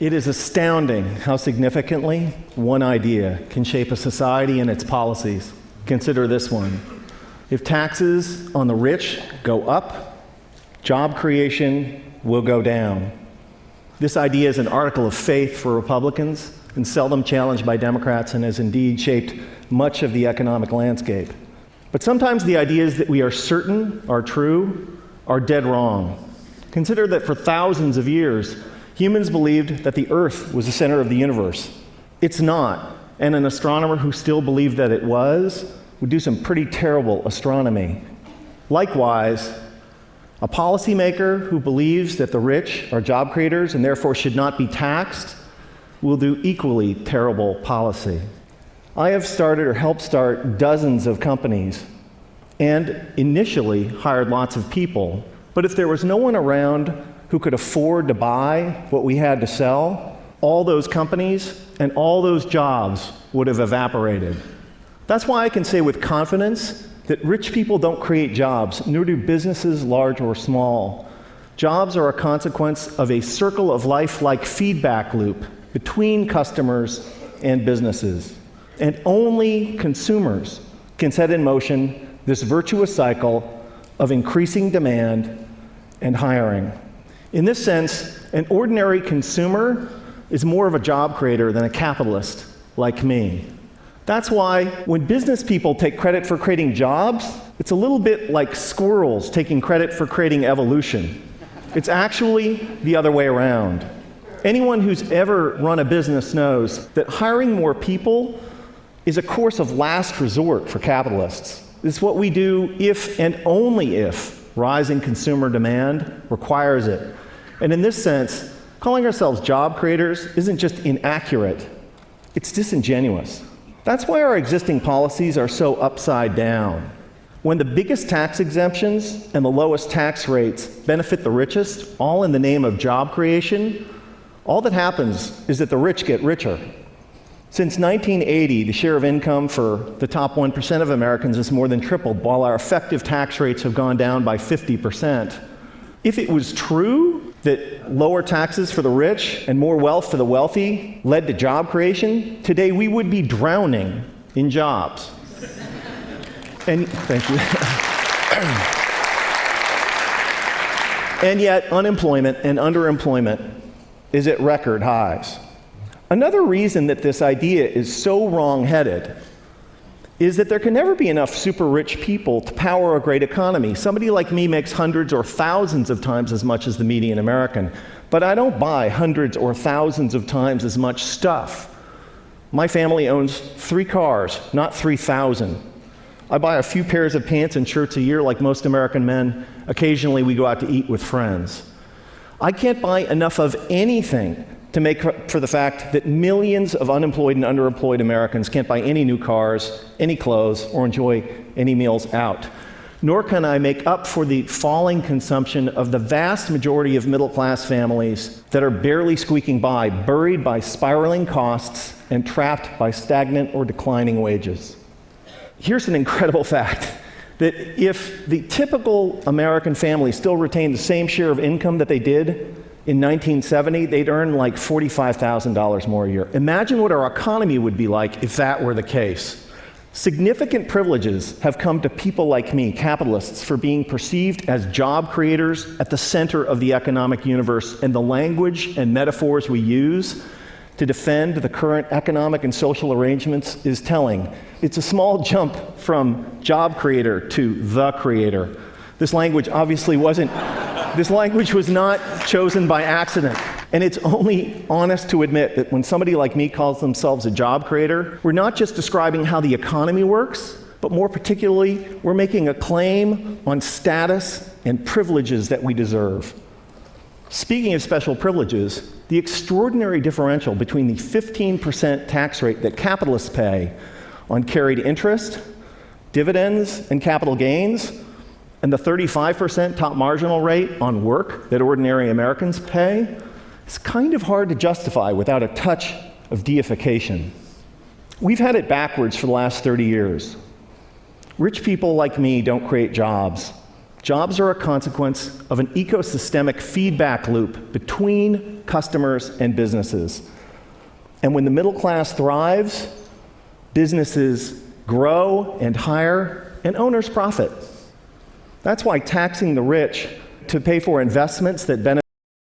It is astounding how significantly one idea can shape a society and its policies. Consider this one. If taxes on the rich go up, job creation will go down. This idea is an article of faith for Republicans and seldom challenged by Democrats, and has indeed shaped much of the economic landscape. But sometimes the ideas that we are certain are true are dead wrong. Consider that for thousands of years, humans believed that the Earth was the center of the universe. It's not, and an astronomer who still believed that it was would do some pretty terrible astronomy. Likewise, a policymaker who believes that the rich are job creators and therefore should not be taxed will do equally terrible policy. I have started or helped start dozens of companies and initially hired lots of people, but if there was no one around who could afford to buy what we had to sell, all those companies and all those jobs would have evaporated. That's why I can say with confidence that rich people don't create jobs, nor do businesses large or small. Jobs are a consequence of a circle of life-like feedback loop between customers and businesses. And only consumers can set in motion this virtuous cycle of increasing demand and hiring. In this sense, an ordinary consumer is more of a job creator than a capitalist like me. That's why when business people take credit for creating jobs, it's a little bit like squirrels taking credit for creating evolution. It's actually the other way around. Anyone who's ever run a business knows that hiring more people is a course of last resort for capitalists. It's what we do if and only if rising consumer demand requires it. And in this sense, calling ourselves job creators isn't just inaccurate, it's disingenuous. That's why our existing policies are so upside down. When the biggest tax exemptions and the lowest tax rates benefit the richest, all in the name of job creation, all that happens is that the rich get richer. Since 1980, the share of income for the top 1% of Americans has more than tripled, while our effective tax rates have gone down by 50%. If it was true that lower taxes for the rich and more wealth for the wealthy led to job creation, today we would be drowning in jobs. And thank you. And yet, unemployment and underemployment is at record highs. Another reason that this idea is so wrong-headed is that there can never be enough super rich people to power a great economy. Somebody like me makes hundreds or thousands of times as much as the median American, but I don't buy hundreds or thousands of times as much stuff. My family owns 3 cars, not 3,000. I buy a few pairs of pants and shirts a year like most American men. Occasionally we go out to eat with friends. I can't buy enough of anything to make up for the fact that millions of unemployed and underemployed Americans can't buy any new cars, any clothes, or enjoy any meals out. Nor can I make up for the falling consumption of the vast majority of middle-class families that are barely squeaking by, buried by spiraling costs and trapped by stagnant or declining wages. Here's an incredible fact, that if the typical American family still retained the same share of income that they did in 1970, they'd earn like $45,000 more a year. Imagine what our economy would be like if that were the case. Significant privileges have come to people like me, capitalists, for being perceived as job creators at the center of the economic universe, and the language and metaphors we use to defend the current economic and social arrangements is telling. It's a small jump from job creator to the creator. This language obviously wasn't This language was not chosen by accident, and it's only honest to admit that when somebody like me calls themselves a job creator, we're not just describing how the economy works, but more particularly, we're making a claim on status and privileges that we deserve. Speaking of special privileges, the extraordinary differential between the 15% tax rate that capitalists pay on carried interest, dividends, and capital gains, and the 35% top marginal rate on work that ordinary Americans pay, is kind of hard to justify without a touch of deification. We've had it backwards for the last 30 years. Rich people like me don't create jobs. Jobs are a consequence of an ecosystemic feedback loop between customers and businesses. And when the middle class thrives, businesses grow and hire, and owners profit. That's why taxing the rich to pay for investments that benefit